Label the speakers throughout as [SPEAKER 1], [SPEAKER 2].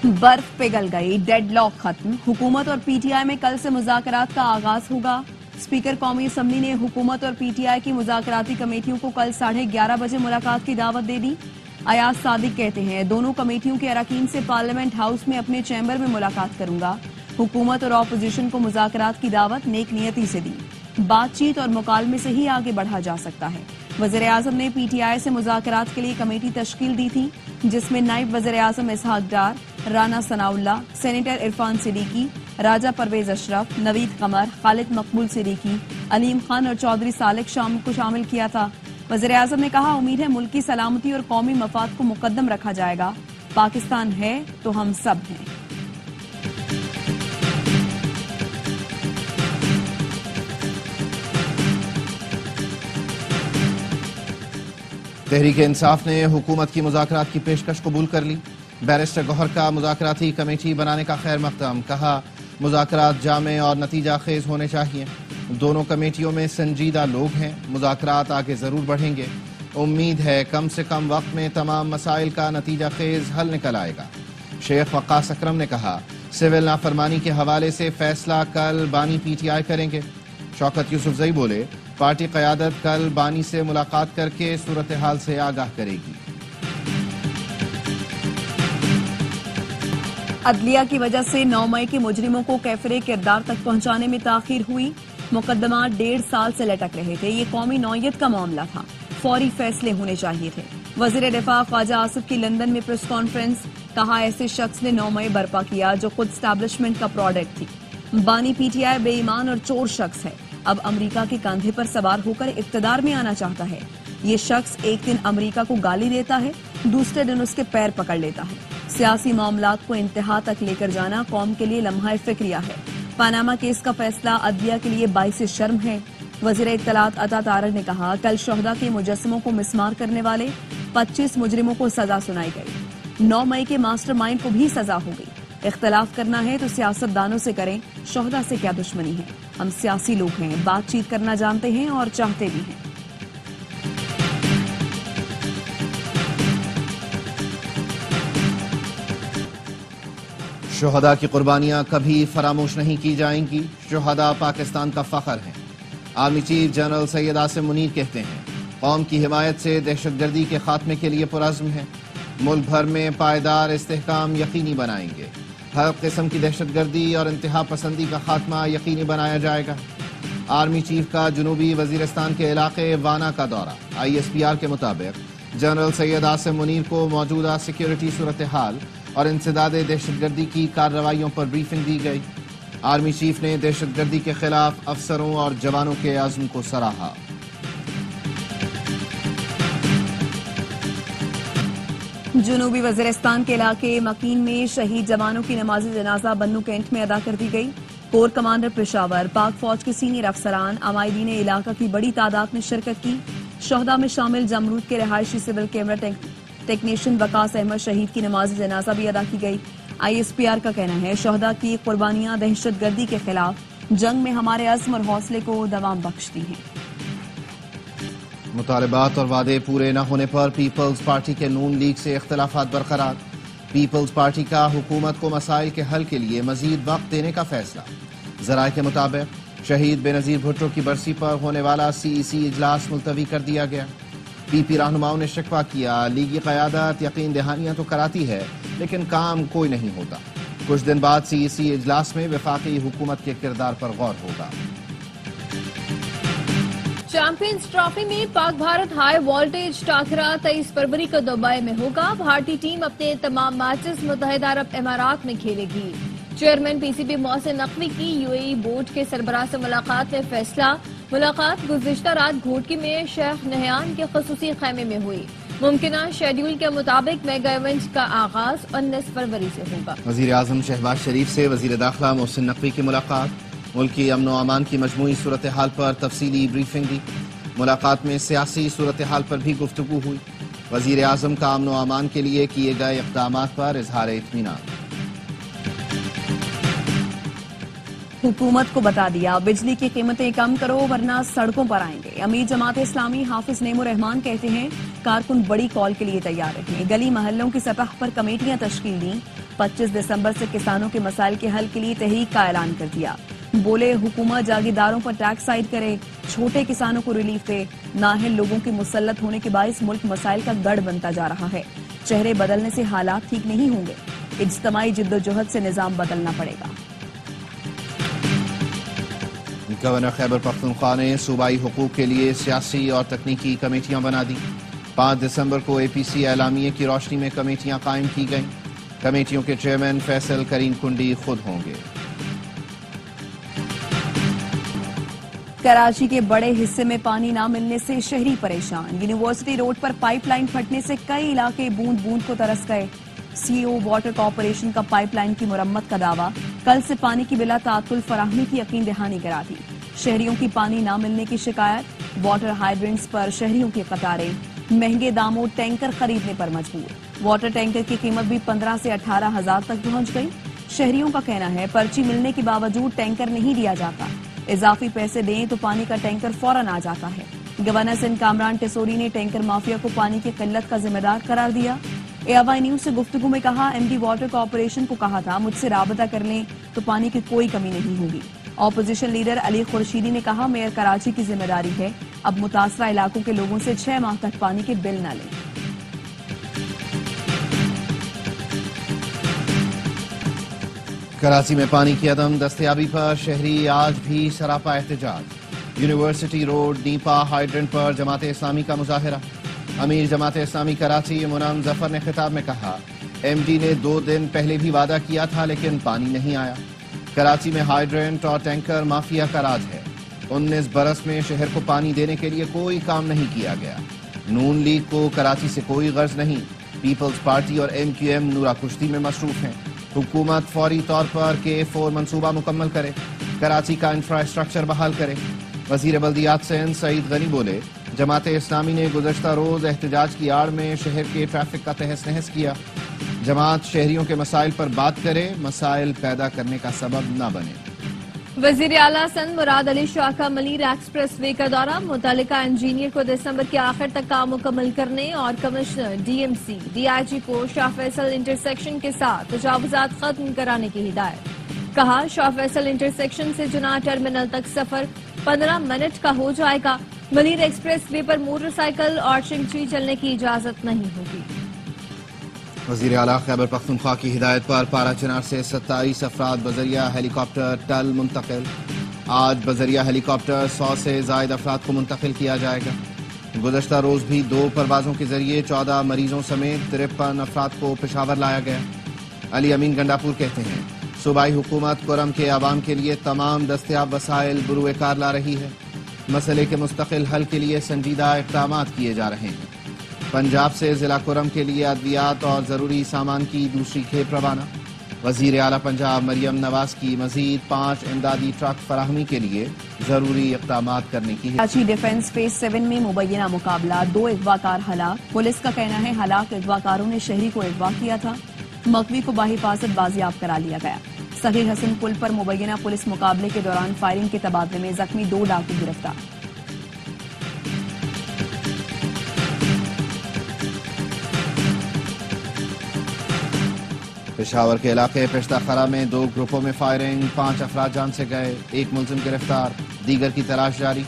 [SPEAKER 1] बर्फ पिघल गई, डेड लॉक खत्म। हुकूमत और पीटीआई में कल से मुज़ाकरात का आगाज होगा। स्पीकर कौमी असम्बली ने हुकूमत और पीटीआई की मुज़ाकराती कमेटियों को कल 11:30 बजे मुलाकात की दावत दे दी। अयाज सादिक कहते हैं, दोनों कमेटियों के अरकान से पार्लियामेंट हाउस में अपने चैम्बर में मुलाकात करूंगा। हुकूमत और अपोजिशन को मुज़ाकरात की दावत नेक नियति से दी। बातचीत और मुकालमे से ही आगे बढ़ा जा सकता है। वज़ीर आज़म ने पीटीआई से मुज़ाकरात के लिए कमेटी तश्कील दी थी, जिसमें नायब वज़ीर आज़म इसहाक डार, राना सनाउल्लाह, सेनेटर इरफान सिद्दीकी, राजा परवेज अशरफ, नवीद कमर, खालिद मकबूल सिद्दीकी, अलीम खान और चौधरी सालिक को शामिल किया था। वज़ीर आज़म ने कहा, उम्मीद है मुल्क की सलामती और कौमी मफाद को मुकद्दम रखा जाएगा। पाकिस्तान है तो हम सब हैं।
[SPEAKER 2] तहरीक इंसाफ ने हुकूमत की मुज़ाकरात की पेशकश कबूल कर ली। बैरिस्टर गौहर का मुज़ाकराती कमेटी बनाने का खैर मकदम। कहा, मुज़ाकरात जामे और नतीजा खेज होने चाहिए। दोनों कमेटियों में संजीदा लोग हैं। मुज़ाकरात आगे ज़रूर बढ़ेंगे। उम्मीद है कम से कम वक्त में तमाम मसाइल का नतीजा खेज हल निकल आएगा। शेख वक्कास अकरम ने कहा, सिविल नाफरमानी के हवाले से फैसला कल बानी पीटीआई करेंगे। शौकत यूसुफजई बोले, पार्टी क़यादत कल बानी से मुलाकात करके सूरत हाल से आगाह करेगी।
[SPEAKER 1] अदलिया की वजह से 9 मई के मुजरिमों को कैफरे किरदार तक पहुंचाने में ताखीर हुई। मुकदमा 1.5 साल से लटक रहे थे। ये कौमी नौयत का मामला था, फौरी फैसले होने चाहिए थे। वज़ीर दिफा ख्वाजा आसिफ की लंदन में प्रेस कॉन्फ्रेंस। कहा, ऐसे शख्स ने 9 मई बर्पा किया जो खुद स्टैब्लिशमेंट का प्रोडक्ट थी। बानी पीटीआई बेईमान और चोर शख्स है। अब अमेरिका के कंधे पर सवार होकर इक्तदार में आना चाहता है। ये शख्स एक दिन अमेरिका को गाली देता है, दूसरे दिन उसके पैर पकड़ लेता है। सियासी मामलात को इंतहा तक लेकर जाना कौम के लिए लम्हा फिक्रिया है। पनामा केस का फैसला अदलिया के लिए बाइस शर्म है। वज़ीर इत्तलात अता तारक ने कहा, कल शहदा के मुजस्समों को मिसमार करने वाले 25 मुजरिमों को सजा सुनाई गई। 9 मई के मास्टरमाइंड को भी सजा हो गई। इख्तलाफ करना है तो सियासतदानों से करें, शहदा से क्या दुश्मनी है। हम सियासी लोग हैं, बातचीत करना जानते हैं और चाहते भी हैं।
[SPEAKER 2] शुहदा की कुर्बानियां कभी फरामोश नहीं की जाएंगी। शुहदा पाकिस्तान का फख्र हैं। Army chief general Syed Asim Munir कहते हैं, कौम की हिमायत से दहशतगर्दी के खात्मे के लिए पुरज़्म है। मुल्क भर में पायदार इस्तेहकाम यकीनी बनाएंगे। हर किस्म की दहशतगर्दी और इंतहा पसंदी का खात्मा यकीनी बनाया जाएगा। आर्मी चीफ का जनूबी वजीरिस्तान के इलाके वाना का दौरा। ISPR के मुताबिक जनरल सैयद आसिम मुनीर को मौजूदा सिक्योरिटी सूरत हाल और इंसदाद दहशतगर्दी की कार्रवाइयों पर ब्रीफिंग दी गई। आर्मी चीफ ने दहशतगर्दी के खिलाफ अफसरों और जवानों के आज़म को सराहा।
[SPEAKER 1] जनूबी वजीरिस्तान के इलाके मकीन में शहीद जवानों की नमाज जनाजा बन्नू कैंट में अदा कर दी गई। कोर कमांडर पेशावर, पाक फौज के सीनियर अफसरान, अमायदीन इलाका की बड़ी तादाद में शिरकत की। शहदा में शामिल जमरूद के रहायशी civil camera technician Waqas Ahmad शहीद की नमाज जनाजा भी अदा की गई। ISPR का कहना है, शहदा की कुर्बानियां दहशतगर्दी के खिलाफ जंग में हमारे अज़्म और हौसले को दवाम बख्शती हैं।
[SPEAKER 2] मुतालबात और वादे पूरे न होने पर पीपल्स पार्टी के नून लीग से इख्तलाफात बरकरार। पीपल्स पार्टी का हुकूमत को मसाइल के हल के लिए मजीद वक्त देने का फैसला। ज़राए के मुताबिक शहीद बेनज़ीर भुट्टो की बरसी पर होने वाला CEC इजलास मुलतवी कर दिया गया। PP रहनुमाओं ने शिकवा किया, लीगी क़यादत यकीन दहानियां तो कराती है लेकिन काम कोई नहीं होता। कुछ दिन बाद CEC इजलास में वफाकी हुकूमत के किरदार पर गौर होगा।
[SPEAKER 3] चैंपियंस ट्रॉफी में पाक भारत हाई वोल्टेज टाकरा 23 फरवरी को दुबई में होगा। भारतीय टीम अपने तमाम मैचेस मुत्तहिदा अरब इमारात में खेलेगी। चेयरमैन PCB मोहसिन नकवी की UAE बोर्ड के सरबराह से मुलाकात में फैसला। मुलाकात गुज़िश्ता रात घोटकी में शेख नहयान के ख़ुसूसी खैमे में हुई। मुमकिना शेड्यूल के मुताबिक मेगा इवेंट का आगाज 19 फरवरी से होगा।
[SPEAKER 2] वज़ीर आज़म शहबाज शरीफ से वज़ीर दाखिला मोहसिन नकवी की मुलाकात। मुल्क की अमन व अमान की मजमूई सूरत हाल पर तफसीली ब्रीफिंग दी। मुलाकात में सियासी सूरत हाल पर भी गुफ्तगू हुई। वज़ीर आज़म का अमन व अमान के लिए किए गए इक़दामात पर इजहार इत्मीनान।
[SPEAKER 1] हुकूमत को बता दिया, बिजली की कीमतें कम करो वरना सड़कों पर आएंगे। अमीर जमात इस्लामी हाफिज नेमुर रहमान कहते हैं कारकुन बड़ी कॉल के लिए तैयार रहे। गली महल्लों की सतह पर कमेटियां तश्कील दी। 25 दिसंबर से किसानों के मसाइल के हल के लिए तहरीक का ऐलान कर दिया। बोले हुकूमत जागीरदारों पर टैक्स आयद करे, छोटे किसानों को रिलीफ दे। नाअहल लोगों के मुसल्लत होने के बायस मुल्क मसाइल का गढ़ बनता जा रहा है। चेहरे बदलने से हालात ठीक नहीं होंगे। इज्तिमाई जिद्दोजहद से निजाम बदलना पड़ेगा।
[SPEAKER 2] गवर्नर खैबर पख्तूनख्वा ने सूबाई हुकूक के लिए सियासी और तकनीकी कमेटियां बना दी। 5 दिसंबर को APC एलामिये की रोशनी में कमेटियां कायम की गईं। कमेटियों के चेयरमैन फैसल करीम कुंडी खुद होंगे।
[SPEAKER 1] कराची के बड़े हिस्से में पानी न मिलने से शहरी परेशान। यूनिवर्सिटी रोड पर पाइपलाइन फटने से कई इलाके बूंद बूंद को तरस गए। CEO वाटर कॉर्पोरेशन का पाइपलाइन की मुरम्मत का दावा। कल से पानी की बिला तातुल फराहमी की यकीन दहानी करा दी। शहरियों की पानी न मिलने की शिकायत। वाटर हाइड्रेंट्स पर शहरियों की कतारें। महंगे दामों टैंकर खरीदने पर मजबूर। वाटर टैंकर की कीमत भी 15 से 18 हजार तक पहुंच गई। शहरियों का कहना है पर्ची मिलने के बावजूद टैंकर नहीं दिया जाता। इजाफी पैसे दें तो पानी का टैंकर फौरन आ जाता है। गवर्नर सिंध कामरान टेसोरी ने टैंकर माफिया को पानी की किल्लत का जिम्मेदार करार दिया। AY न्यूज से गुफ्तगू में कहा MD वाटर कॉर्पोरेशन को कहा था मुझसे राबता कर लें तो पानी की कोई कमी नहीं होगी। ऑपोजिशन लीडर अली खुर्शीदी ने कहा मेयर कराची की जिम्मेदारी है अब मुतासरा इलाकों के लोगों से 6 माह तक पानी के बिल न लें।
[SPEAKER 2] कराची में पानी की अदम दस्तयाबी पर शहरी आज भी सरापा एहतजाज। यूनिवर्सिटी रोड नीपा हाइड्रेंट पर जमात इस्लामी का मुजाहिरा। अमीर जमात इस्लामी कराची मुनाम जफर ने खिताब में कहा MD ने 2 दिन पहले भी वादा किया था लेकिन पानी नहीं आया। कराची में हाइड्रेंट और टैंकर माफिया का राज है। 19 बरस में शहर को पानी देने के लिए कोई काम नहीं किया गया। नून लीग को कराची से कोई गर्ज नहीं। पीपल्स पार्टी और MQM नूरा कुश्ती में मसरूफ हैं। हुकूमत फौरी तौर पर K4 मंसूबा मुकम्मल करे। कराची का इंफ्रास्ट्रक्चर बहाल करे। वजीर बल्दियात सिंध सईद गनी बोले जमात इस्लामी ने गुज़श्ता रोज एहतजाज की आड़ में शहर के ट्रैफिक का तहस नहस किया। जमात शहरियों के मसाइल पर बात करे, मसाइल पैदा करने का सबब न बने।
[SPEAKER 3] वजीर आला सिंध मुराद अली शाह का मलीर एक्सप्रेस वे का दौरा। मुतल्लिका इंजीनियर को दिसंबर के आखिर तक काम मुकम्मल करने और कमिश्नर DMC DIG को शाह फैसल इंटरसेक्शन के साथ तजावुजात खत्म कराने की हिदायत। कहा शाह फैसल इंटरसेक्शन से जुना टर्मिनल तक सफर 15 मिनट का हो जाएगा। मलीर एक्सप्रेस वे पर मोटरसाइकिल और चिंगची चलने की इजाजत नहीं होगी।
[SPEAKER 2] वजीर आला खैबर पख्तूनख्वा की हिदायत पर पारा चिनार से 27 अफराद बजरिया हेलीकॉप्टर टल मुंतकिल। आज बजरिया हेलीकॉप्टर 100 से जायद अफराद को मुंतकिल किया जाएगा। गुज़श्ता रोज भी 2 परवाजों के जरिए 14 मरीजों समेत 53 अफराद को पेशावर लाया गया। अली अमीन गंडापुर कहते हैं सूबाई हुकूमत कुरम के आवाम के लिए तमाम दस्तयाब वसाइल बुरुए कार ला रही है। मसले के मुस्तकिल हल के लिए संजीदा इक़दामात किए जा रहे हैं। पंजाब से जिला कुरम के लिए अद्वियात और जरूरी सामान की दूसरी खेप रवाना। वजीर आला पंजाब मरियम नवाज की मजीद 5 इमदादी ट्रक फराहमी के लिए जरूरी इक़दामात करने की।
[SPEAKER 1] कराची डिफेंस फेज 7 में मुबैना मुकाबला। 2 अगवाकार हलाक। पुलिस का कहना है हलाक अगवाकारों ने शहरी को अगवा किया था। मकवी को बाहिफाजत बाजियाब करा लिया गया। सगीर हसन पुल पर मुबैना पुलिस मुकाबले के दौरान फायरिंग के तबादले में जख्मी 2 डाकू गिरफ्तार।
[SPEAKER 2] पेशावर के इलाके पेश्ताखरा में 2 ग्रुपों में फायरिंग। 5 अफराद जान से गए। 1 मुलजिम गिरफ्तार, दीगर की तलाश जारी।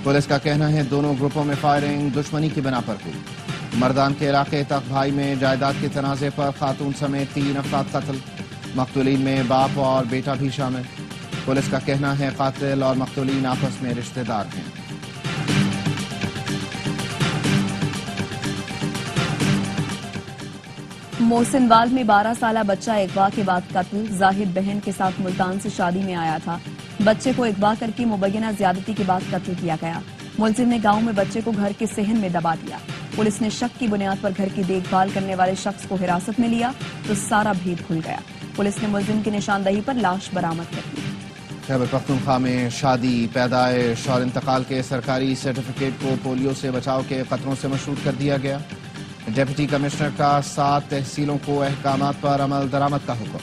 [SPEAKER 2] पुलिस का कहना है दोनों ग्रुपों में फायरिंग दुश्मनी की बिना पर हुई। मर्दान के इलाके तक भाई में जायदाद के तनाजे पर खातून समेत 3 अफराद कत्ल। मकतूलीन में बाप और बेटा भी शामिल। पुलिस का कहना है कातिल और मकतूलीन आपस में रिश्तेदार हैं।
[SPEAKER 1] मोहसिनवाल में 12 साला बच्चा अगवा के बाद कत्ल। जाहिद बहन के साथ मुल्तान से शादी में आया था। बच्चे को अगवा करके मुबैना ज्यादती के बाद कत्ल किया गया। मुलजिम ने गांव में बच्चे को घर के सेहन में दबा दिया। पुलिस ने शक की बुनियाद पर घर की देखभाल करने वाले शख्स को हिरासत में लिया तो सारा भेद खुल गया। पुलिस ने मुलजिम की निशानदही पर लाश बरामद कर ली।
[SPEAKER 2] खैबर पख्तूनख्वा में शादी, पैदाइश और इंतकाल के सरकारी सर्टिफिकेट को पोलियो से बचाव के खतरों से मशरूत कर दिया गया। डिप्टी कमिश्नर का 7 तहसीलों को अहकामात पर अमल दरामद का हुक्म।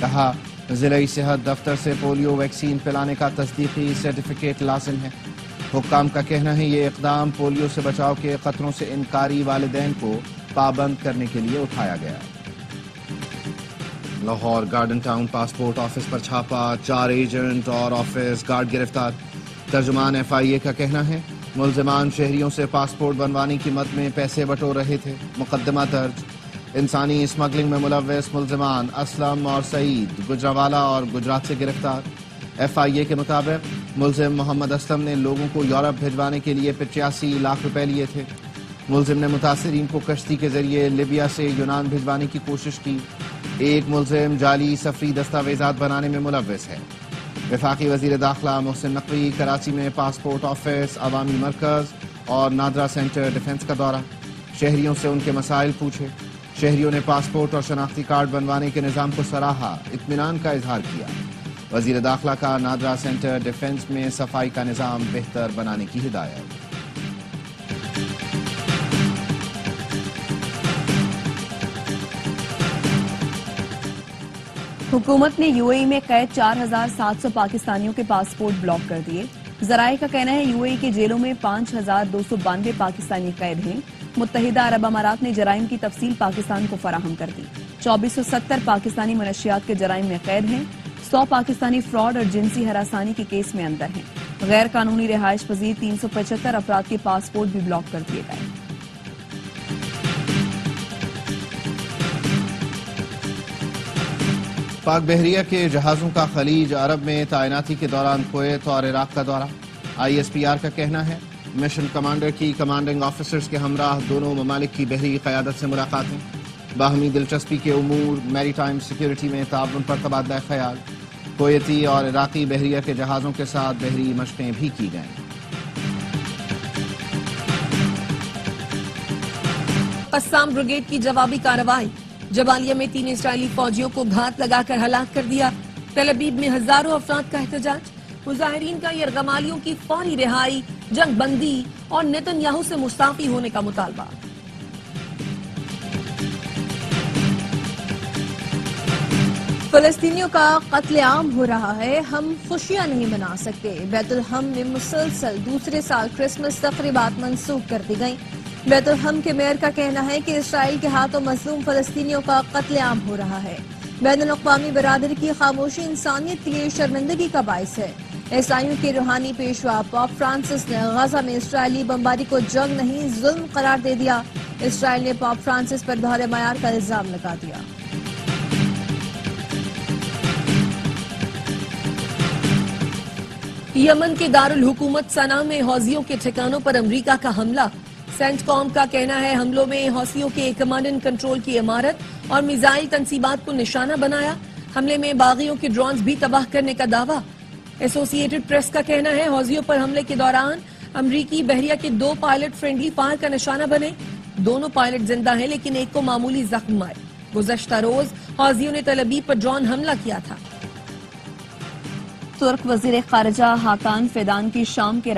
[SPEAKER 2] कहा ضلعی صحت دفتر سے پولیو ویکسین پلانے کا تصدیقی سرٹیفکیٹ لازم ہے۔ حکام کا کہنا ہے یہ اقدام پولیو سے بچاؤ کے خطروں سے انکاری والدین کو پابند کرنے کے لیے اٹھایا گیا۔ Lahore garden town passport office پر چھاپا، 4 ایجنٹ اور آفس گارڈ گرفتار۔ ترجمان FIA کا کہنا ہے ملزمان شہریوں سے پاسپورٹ بنوانے کی مد میں پیسے بٹور رہے تھے۔ مقدمہ درج۔ انسانی اسمگلنگ میں ملوث ملزمان اسلم اور سعید گجرانوالہ اور گجرات سے گرفتار۔ FIA کے مطابق ملزم محمد اسلم نے لوگوں کو یورپ بھجوانے کے لیے 85 لاکھ روپے لیے تھے۔ ملزم نے متاثرین کو کشتی کے ذریعے لیبیا سے یونان بھجوانے کی کوشش کی۔ ایک ملزم جعلی سفری دستاویزات بنانے میں ملوث ہے۔ وفاقی وزیر داخلہ محسن نقوی کراچی میں پاسپورٹ آفس، عوامی مرکز اور نادرا سینٹر ڈیفنس کا دورہ۔ شہریوں سے ان کے مسائل پوچھے۔ شہریوں نے پاسپورٹ اور شناختی کارڈ بنوانے کے نظام کو سراہا، اطمینان کا اظہار کیا۔ وزیر داخلہ کا نادرا سینٹر ڈیفنس میں صفائی کا نظام بہتر بنانے کی ہدایت۔
[SPEAKER 1] حکومت نے UAE میں قید 4700 پاکستانیوں کے پاسپورٹ بلاک کر دیے۔ ذرائع کا کہنا ہے UAE کے جیلوں میں 5292 پاکستانی قید ہیں۔ متحدہ عرب امارات نے جرائم کی تفصیل پاکستان کو فراہم کر دی۔ 2470 پاکستانی منشیات کے جرائم میں قید ہیں۔ 100 پاکستانی فراڈ اور جنسی ہراسانی کے کیس میں اندر ہیں۔ غیر قانونی رہائش پذیر 375 افراد کے پاسپورٹ بھی بلاک کر دیے گئے۔
[SPEAKER 2] پاک بحریہ کے جہازوں کا خلیج عرب میں تعیناتی کے دوران کویت اور عراق کا دورہ۔ ISPR کا کہنا ہے مشن کمانڈر کی کمانڈنگ آفیسرز کے ہمراہ دونوں ممالک کی بحری قیادت سے ملاقاتیں۔ باہمی دلچسپی کے امور، میری ٹائم سیکیورٹی میں تعاون پر تبادلہ خیال۔ کویتی اور عراقی بحریہ کے جہازوں کے ساتھ بحری مشقیں بھی کی گئیں۔
[SPEAKER 4] قسام بریگیڈ کی جوابی کارروائی۔ جبالیہ میں 3 اسرائیلی فوجیوں کو گھات لگا کر ہلاک کر دیا۔ تل ابیب میں ہزاروں افراد کا احتجاج۔ مظاہرین کا یرغمالیوں کی فوری رہائی، جنگ بندی اور نیتن یاہو سے مستعفی ہونے کا مطالبہ۔ فلسطینیوں کا قتل عام ہو رہا ہے، ہم خوشیاں نہیں منا سکتے۔ بیت الحم میں مسلسل دوسرے سال کرسمس تقریبات منسوخ کر دی گئیں۔ بیت الحم کے میئر کا کہنا ہے کہ اسرائیل کے ہاتھوں مظلوم فلسطینیوں کا قتل عام ہو رہا ہے۔ بین الاقوامی برادری کی خاموشی انسانیت کے لیے شرمندگی کا باعث ہے۔ عیسائیوں کے روحانی پیشوا پاپ فرانسس نے غزہ میں اسرائیلی بمباری کو جنگ نہیں ظلم قرار دے دیا۔ اسرائیل نے پاپ فرانسس پر دوہرے معیار کا الزام لگا دیا۔ یمن کے دارالحکومت صنعا میں حوثیوں کے ٹھکانوں پر امریکہ کا حملہ۔ سینٹ کام کا کہنا ہے حملوں میں حوثیوں کے کمانڈ اینڈ کنٹرول کی عمارت اور میزائل تنصیبات کو نشانہ بنایا۔ حملے میں باغیوں کے ڈرونز بھی تباہ کرنے کا دعویٰ۔ ایسوسی ایٹڈ پریس کا کہنا ہے حوثیوں پر حملے کے دوران امریکی بحریہ کے 2 پائلٹ فرینڈلی فائر کا نشانہ بنے۔ دونوں پائلٹ زندہ ہیں لیکن ایک کو معمولی زخم آئے۔ گزشتہ روز حوثیوں نے تل ابیب پر ڈرون حملہ کیا تھا۔
[SPEAKER 1] ترک وزیر خارجہ حاکان فیدان کی شام کے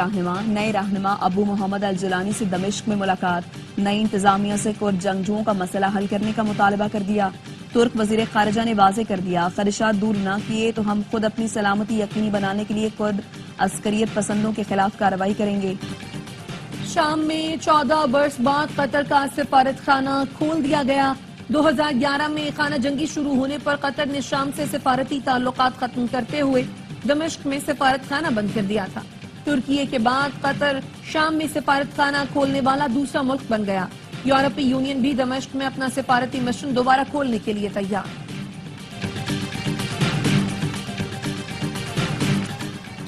[SPEAKER 1] نئے رہنما ابو محمد الجولانی سے دمشق میں ملاقات۔ نئی انتظامیہ سے کرد جنگجوؤں کا مسئلہ حل کرنے کا مطالبہ کر دیا۔ ترک وزیر خارجہ نے واضح کر دیا خدشات دور نہ کیے تو ہم خود اپنی سلامتی یقینی بنانے کے لیے کرد عسکریت پسندوں کے خلاف کارروائی کریں گے۔
[SPEAKER 4] شام میں 14 برس بعد قطر کا سفارت خانہ کھول دیا گیا۔ 2011 میں خانہ جنگی شروع ہونے پر قطر نے شام سے سفارتی تعلقات ختم کرتے ہوئے دمشق میں سفارت خانہ بند کر دیا تھا۔ ترکیے کے بعد قطر شام میں سفارت خانہ کھولنے والا دوسرا ملک بن گیا۔ یورپی یونین بھی دمشق میں اپنا سفارتی مشن دوبارہ کھولنے کے لیے تیار۔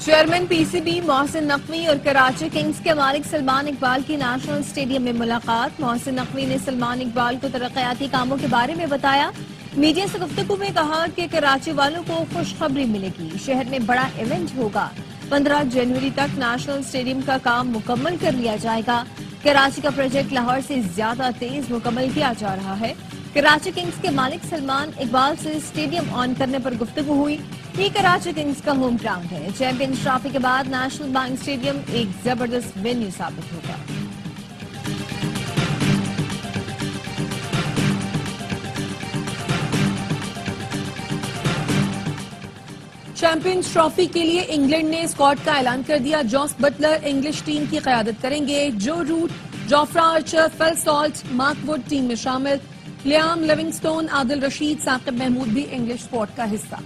[SPEAKER 4] چیئرمین PCB محسن نقوی اور کراچی کنگز کے مالک سلمان اقبال کی نیشنل اسٹیڈیم میں ملاقات۔ محسن نقوی نے سلمان اقبال کو ترقیاتی کاموں کے بارے میں بتایا۔ میڈیا سے گفتگو میں کہا کہ کراچی والوں کو خوشخبری ملے گی، شہر میں بڑا ایونٹ ہوگا۔ 15 جنوری تک نیشنل اسٹیڈیم کا کام مکمل کر لیا جائے گا۔ کراچی کا پروجیکٹ لاہور سے زیادہ تیز مکمل کیا جا رہا ہے۔ کراچی کنگز کے مالک سلمان اقبال سے اسٹیڈیم آن کرنے پر گفتگو ہوئی۔ یہ کراچی کنگز کا ہوم گراؤنڈ ہے۔ چیمپئنز ٹرافی کے بعد نیشنل بینک اسٹیڈیم ایک زبردست وینیو ثابت ہوگا۔
[SPEAKER 5] چیمپئنز ٹرافی کے لیے انگلینڈ نے اسکواڈ کا اعلان کر دیا. جوس بٹلر انگلش ٹیم کی قیادت کریں گے. Joe Root, Jofra Archer, Phil Salt, Mark Wood team میں شامل. لیام لیونگسٹون، عادل رشید، ثاقب محمود بھی انگلش اسکواڈ کا حصہ.